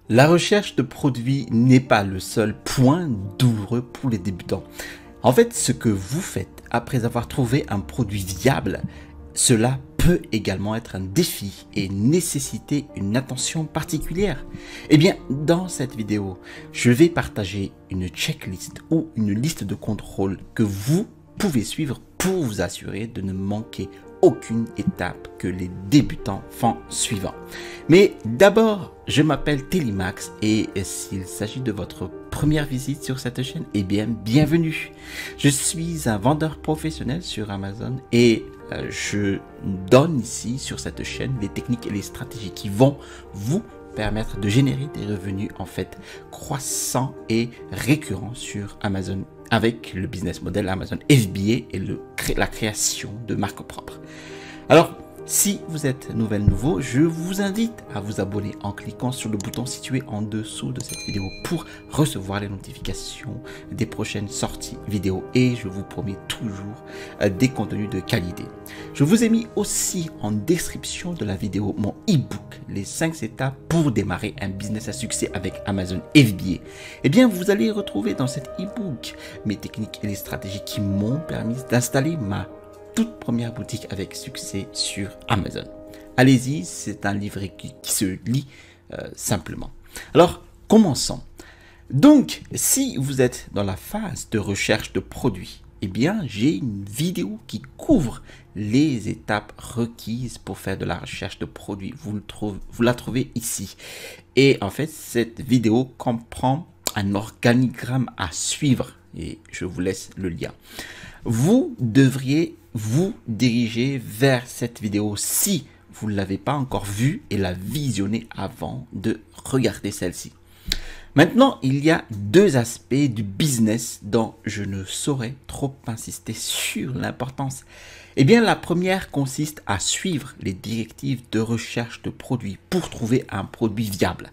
La recherche de produits n'est pas le seul point douloureux pour les débutants. En fait, ce que vous faites après avoir trouvé un produit viable, cela peut également être un défi et nécessiter une attention particulière. Eh bien, dans cette vidéo, je vais partager une checklist ou une liste de contrôles que vous pouvez suivre pour vous assurer de ne manquer aucune étape que les débutants font suivant. Mais d'abord, je m'appelle Télimax et s'il s'agit de votre première visite sur cette chaîne, eh bien, bienvenue. Je suis un vendeur professionnel sur Amazon et je donne ici sur cette chaîne les techniques et les stratégies qui vont vous permettre de générer des revenus en fait croissants et récurrents sur Amazon avec le business model Amazon FBA et la création de marques propres. Alors, si vous êtes nouveau, je vous invite à vous abonner en cliquant sur le bouton situé en dessous de cette vidéo pour recevoir les notifications des prochaines sorties vidéo et je vous promets toujours des contenus de qualité. Je vous ai mis aussi en description de la vidéo mon e-book, les 5 étapes pour démarrer un business à succès avec Amazon FBA. Eh bien, vous allez retrouver dans cet e-book mes techniques et les stratégies qui m'ont permis d'installer ma toute première boutique avec succès sur Amazon. Allez-y, c'est un livret qui se lit simplement. Alors, commençons. Donc, si vous êtes dans la phase de recherche de produits, eh bien, j'ai une vidéo qui couvre les étapes requises pour faire de la recherche de produits. Vous la trouvez ici. Et en fait, cette vidéo comprend un organigramme à suivre et je vous laisse le lien. Vous devriez vous diriger vers cette vidéo si vous ne l'avez pas encore vue et la visionner avant de regarder celle-ci. Maintenant, il y a deux aspects du business dont je ne saurais trop insister sur l'importance. Eh bien, la première consiste à suivre les directives de recherche de produits pour trouver un produit viable.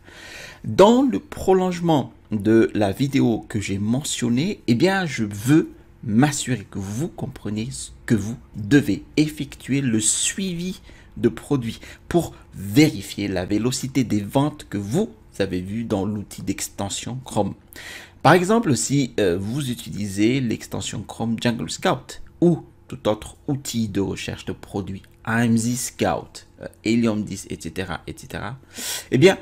Dans le prolongement de la vidéo que j'ai mentionnée, eh bien, je veux m'assurer que vous comprenez que vous devez effectuer le suivi de produits pour vérifier la vélocité des ventes que vous avez vu dans l'outil d'extension Chrome. Par exemple, si vous utilisez l'extension Chrome Jungle Scout ou tout autre outil de recherche de produits, AMZ Scout, Helium 10, etc., eh bien,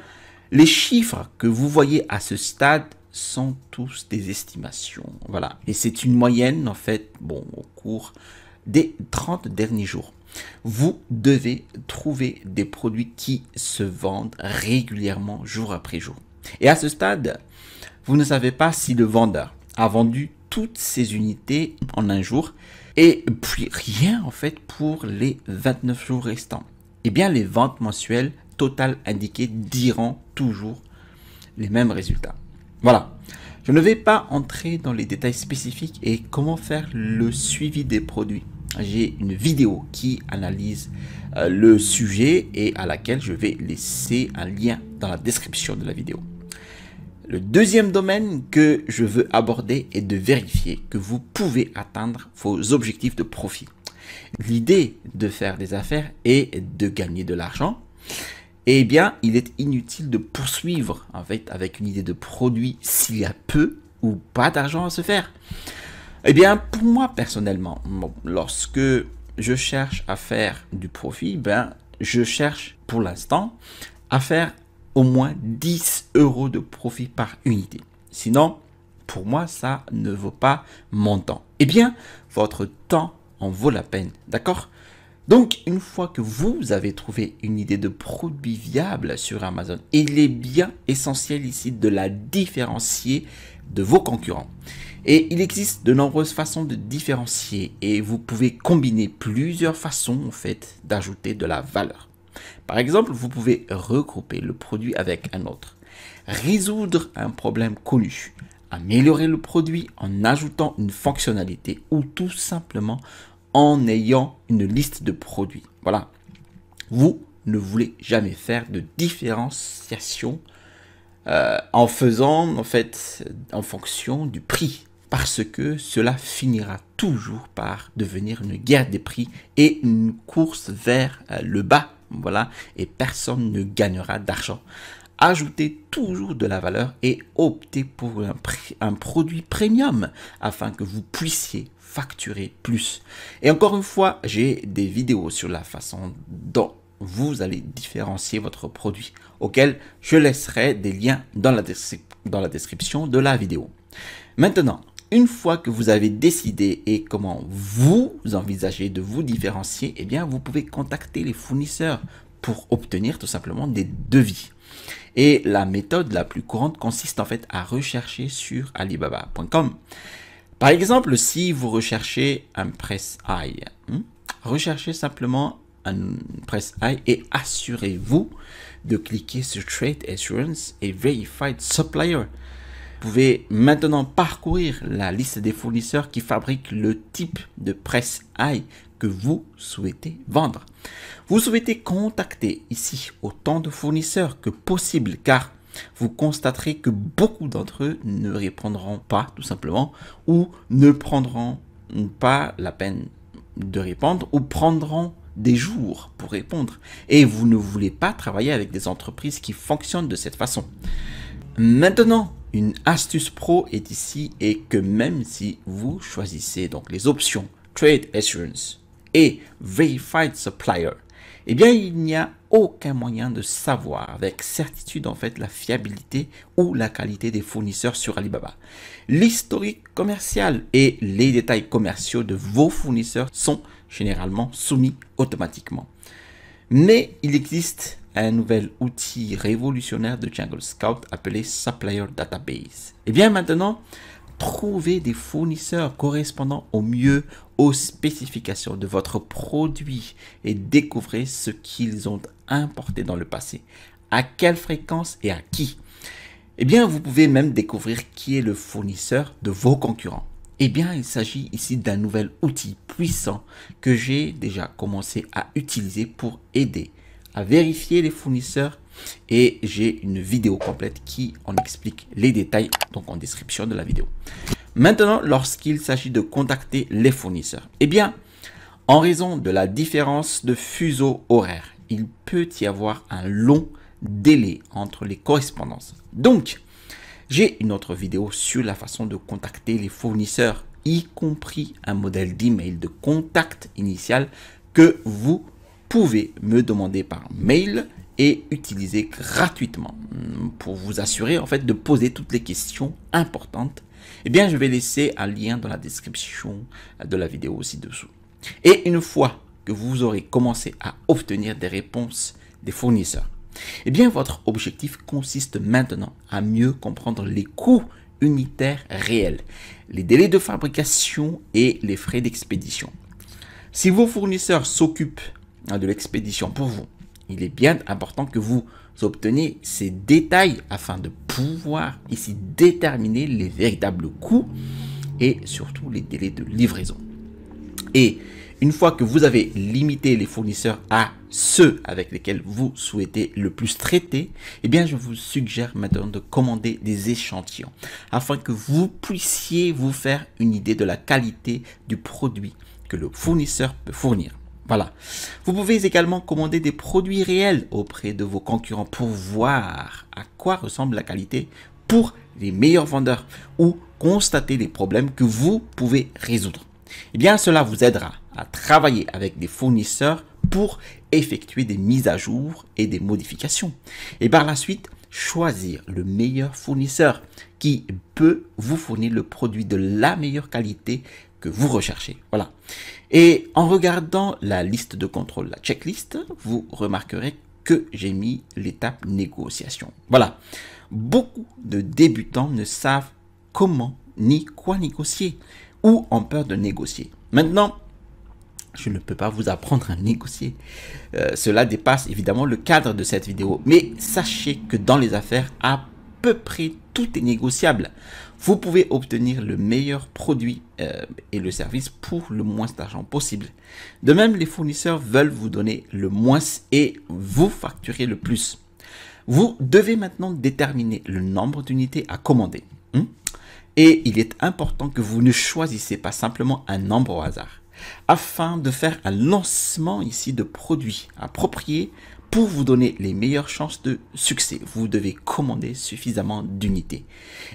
les chiffres que vous voyez à ce stade sont tous des estimations. Voilà. Et c'est une moyenne, en fait, bon, au cours des 30 derniers jours. Vous devez trouver des produits qui se vendent régulièrement, jour après jour. Et à ce stade, vous ne savez pas si le vendeur a vendu toutes ses unités en un jour et puis rien, en fait, pour les 29 jours restants. Eh bien, les ventes mensuelles totales indiquées diront toujours les mêmes résultats. Voilà, je ne vais pas entrer dans les détails spécifiques et comment faire le suivi des produits. J'ai une vidéo qui analyse le sujet et à laquelle je vais laisser un lien dans la description de la vidéo. Le deuxième domaine que je veux aborder est de vérifier que vous pouvez atteindre vos objectifs de profit. L'idée de faire des affaires est de gagner de l'argent. Eh bien, il est inutile de poursuivre en fait avec une idée de produit s'il y a peu ou pas d'argent à se faire. Eh bien, pour moi personnellement, lorsque je cherche à faire du profit, ben, je cherche pour l'instant à faire au moins 10 € de profit par unité. Sinon, pour moi, ça ne vaut pas mon temps. Eh bien, votre temps en vaut la peine, d'accord ? Donc, une fois que vous avez trouvé une idée de produit viable sur Amazon, il est bien essentiel ici de la différencier de vos concurrents. Et il existe de nombreuses façons de différencier et vous pouvez combiner plusieurs façons en fait d'ajouter de la valeur. Par exemple, vous pouvez regrouper le produit avec un autre, résoudre un problème connu, améliorer le produit en ajoutant une fonctionnalité ou tout simplement en ayant une liste de produits. Voilà. Vous ne voulez jamais faire de différenciation en faisant, en fait, en fonction du prix. Parce que cela finira toujours par devenir une guerre des prix et une course vers le bas. Voilà. Et personne ne gagnera d'argent ajoutez toujours de la valeur et optez pour un produit premium afin que vous puissiez facturer plus. Et encore une fois, j'ai des vidéos sur la façon dont vous allez différencier votre produit, auquel je laisserai des liens dans la description de la vidéo. Maintenant, une fois que vous avez décidé et comment vous envisagez de vous différencier, eh bien, vous pouvez contacter les fournisseurs pour obtenir tout simplement des devis. Et la méthode la plus courante consiste en fait à rechercher sur Alibaba.com. Par exemple, si vous recherchez un press eye, recherchez simplement un press eye et assurez-vous de cliquer sur Trade Assurance et Verified Supplier. Vous pouvez maintenant parcourir la liste des fournisseurs qui fabriquent le type de press eye que vous souhaitez vendre. Vous souhaitez contacter ici autant de fournisseurs que possible car vous constaterez que beaucoup d'entre eux ne répondront pas tout simplement ou ne prendront pas la peine de répondre ou prendront des jours pour répondre et vous ne voulez pas travailler avec des entreprises qui fonctionnent de cette façon. Maintenant, une astuce pro est ici et que même si vous choisissez donc les options Trade Assurance et Verified Supplier, eh bien il n'y a aucun moyen de savoir avec certitude en fait la fiabilité ou la qualité des fournisseurs sur Alibaba. L'historique commercial et les détails commerciaux de vos fournisseurs sont généralement soumis automatiquement. Mais il existe un nouvel outil révolutionnaire de Jungle Scout appelé Supplier Database. Et bien maintenant, trouvez des fournisseurs correspondant au mieux aux spécifications de votre produit et découvrez ce qu'ils ont importé dans le passé, à quelle fréquence et à qui. Eh bien, vous pouvez même découvrir qui est le fournisseur de vos concurrents. Eh bien, il s'agit ici d'un nouvel outil puissant que j'ai déjà commencé à utiliser pour aider à vérifier les fournisseurs et j'ai une vidéo complète qui en explique les détails donc en description de la vidéo. Maintenant, lorsqu'il s'agit de contacter les fournisseurs, eh bien, en raison de la différence de fuseau horaire, il peut y avoir un long délai entre les correspondances. Donc, j'ai une autre vidéo sur la façon de contacter les fournisseurs, y compris un modèle d'email de contact initial que vous pouvez me demander par mail et utiliser gratuitement pour vous assurer en fait de poser toutes les questions importantes. Eh bien, je vais laisser un lien dans la description de la vidéo ci-dessous. Et une fois que vous aurez commencé à obtenir des réponses des fournisseurs, eh bien, votre objectif consiste maintenant à mieux comprendre les coûts unitaires réels, les délais de fabrication et les frais d'expédition. Si vos fournisseurs s'occupent de l'expédition pour vous, il est bien important que vous obteniez ces détails afin de pouvoir ici déterminer les véritables coûts et surtout les délais de livraison. Et une fois que vous avez limité les fournisseurs à ceux avec lesquels vous souhaitez le plus traiter, eh bien je vous suggère maintenant de commander des échantillons afin que vous puissiez vous faire une idée de la qualité du produit que le fournisseur peut fournir. Voilà. Vous pouvez également commander des produits réels auprès de vos concurrents pour voir à quoi ressemble la qualité pour les meilleurs vendeurs ou constater les problèmes que vous pouvez résoudre. Eh bien, cela vous aidera à travailler avec des fournisseurs pour effectuer des mises à jour et des modifications. Et par la suite, choisir le meilleur fournisseur qui peut vous fournir le produit de la meilleure qualité que vous recherchez. Voilà. Et en regardant la liste de contrôle, la checklist, vous remarquerez que j'ai mis l'étape négociation. Voilà. Beaucoup de débutants ne savent comment ni quoi négocier ou ont peur de négocier. Maintenant, je ne peux pas vous apprendre à négocier. Cela dépasse évidemment le cadre de cette vidéo. Mais sachez que dans les affaires, à peu près tout est négociable. Vous pouvez obtenir le meilleur produit et le service pour le moins d'argent possible. De même, les fournisseurs veulent vous donner le moins et vous facturer le plus. Vous devez maintenant déterminer le nombre d'unités à commander. Et il est important que vous ne choisissez pas simplement un nombre au hasard. Afin de faire un lancement ici de produits appropriés pour vous donner les meilleures chances de succès, vous devez commander suffisamment d'unités.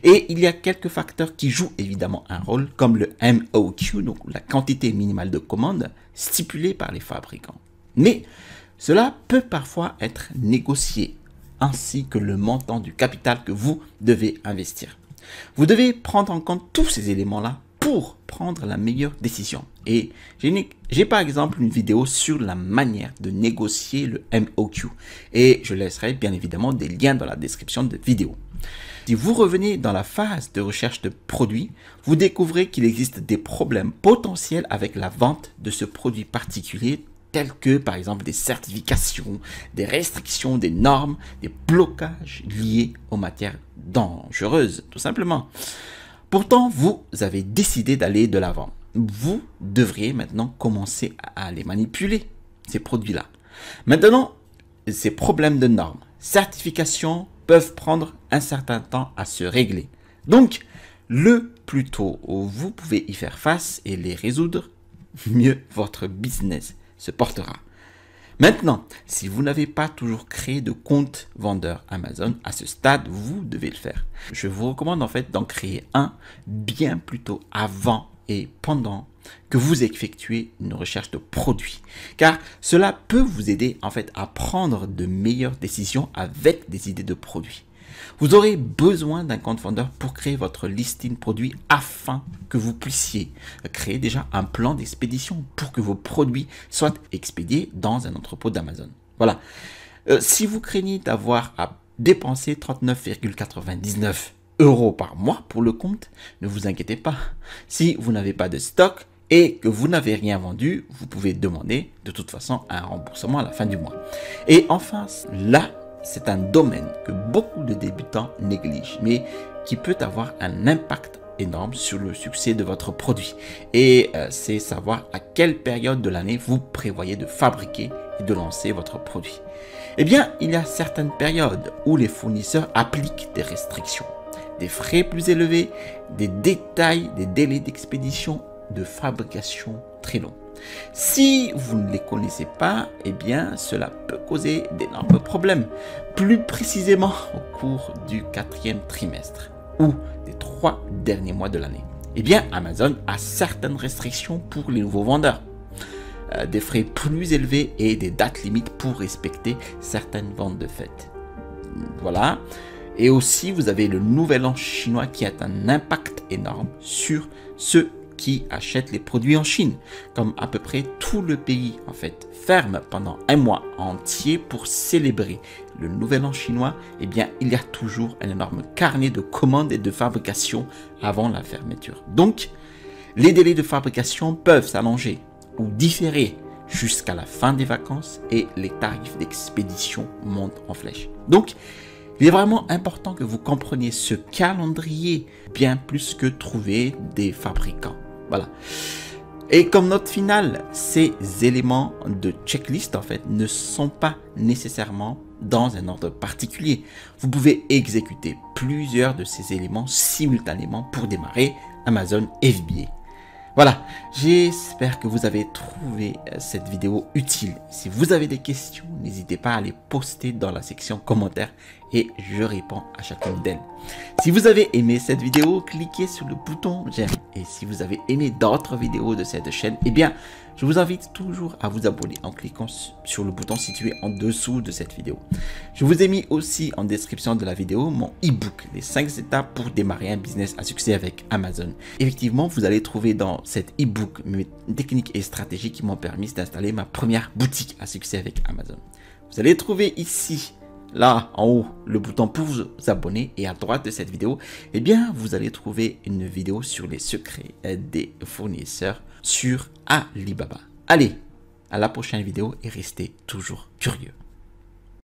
Et il y a quelques facteurs qui jouent évidemment un rôle, comme le MOQ, donc la quantité minimale de commandes stipulée par les fabricants. Mais cela peut parfois être négocié, ainsi que le montant du capital que vous devez investir. Vous devez prendre en compte tous ces éléments-là pour prendre la meilleure décision. Et j'ai par exemple une vidéo sur la manière de négocier le MOQ. Et je laisserai bien évidemment des liens dans la description de vidéo. Si vous revenez dans la phase de recherche de produits, vous découvrez qu'il existe des problèmes potentiels avec la vente de ce produit particulier, tels que par exemple des certifications, des restrictions, des normes, des blocages liés aux matières dangereuses, tout simplement. Pourtant, vous avez décidé d'aller de l'avant. Vous devriez maintenant commencer à les manipuler, ces produits-là. Maintenant, ces problèmes de normes, certifications peuvent prendre un certain temps à se régler. Donc, le plus tôt vous pouvez y faire face et les résoudre, mieux votre business se portera. Maintenant, si vous n'avez pas toujours créé de compte vendeur Amazon, à ce stade, vous devez le faire. Je vous recommande en fait d'en créer un bien plus tôt avant et pendant que vous effectuez une recherche de produits. Car cela peut vous aider en fait à prendre de meilleures décisions avec des idées de produits. Vous aurez besoin d'un compte vendeur pour créer votre listing produit afin que vous puissiez créer déjà un plan d'expédition pour que vos produits soient expédiés dans un entrepôt d'Amazon. Voilà. Si vous craignez d'avoir à dépenser 39,99 € par mois pour le compte, ne vous inquiétez pas. Si vous n'avez pas de stock et que vous n'avez rien vendu, vous pouvez demander de toute façon un remboursement à la fin du mois. Et enfin, là, c'est un domaine que beaucoup de débutants négligent, mais qui peut avoir un impact énorme sur le succès de votre produit. Et c'est savoir à quelle période de l'année vous prévoyez de fabriquer et de lancer votre produit. Eh bien, il y a certaines périodes où les fournisseurs appliquent des restrictions, des frais plus élevés, des délais d'expédition, de fabrication très longs. Si vous ne les connaissez pas, eh bien, cela peut causer d'énormes problèmes, plus précisément au cours du 4e trimestre ou des 3 derniers mois de l'année. Eh bien, Amazon a certaines restrictions pour les nouveaux vendeurs, des frais plus élevés et des dates limites pour respecter certaines ventes de fête. Voilà. Et aussi, vous avez le nouvel an chinois qui a un impact énorme sur ceux qui achètent les produits en Chine. Comme à peu près tout le pays, en fait, ferme pendant un mois entier pour célébrer le nouvel an chinois, eh bien, il y a toujours un énorme carnet de commandes et de fabrication avant la fermeture. Donc, les délais de fabrication peuvent s'allonger ou différer jusqu'à la fin des vacances et les tarifs d'expédition montent en flèche. Donc, il est vraiment important que vous compreniez ce calendrier bien plus que trouver des fabricants. Voilà. Et comme note finale, ces éléments de checklist en fait ne sont pas nécessairement dans un ordre particulier. Vous pouvez exécuter plusieurs de ces éléments simultanément pour démarrer Amazon FBA. Voilà, j'espère que vous avez trouvé cette vidéo utile. Si vous avez des questions, n'hésitez pas à les poster dans la section commentaires et je réponds à chacune d'elles. Si vous avez aimé cette vidéo, cliquez sur le bouton j'aime. Et si vous avez aimé d'autres vidéos de cette chaîne, eh bien, je vous invite toujours à vous abonner en cliquant sur le bouton situé en dessous de cette vidéo. Je vous ai mis aussi en description de la vidéo mon e-book, les 5 étapes pour démarrer un business à succès avec Amazon. Effectivement, vous allez trouver dans cet e-book mes techniques et stratégies qui m'ont permis d'installer ma première boutique à succès avec Amazon. Vous allez trouver ici, là en haut, le bouton pour vous abonner et à droite de cette vidéo, eh bien, vous allez trouver une vidéo sur les secrets des fournisseurs sur Alibaba. Allez, à la prochaine vidéo et restez toujours curieux.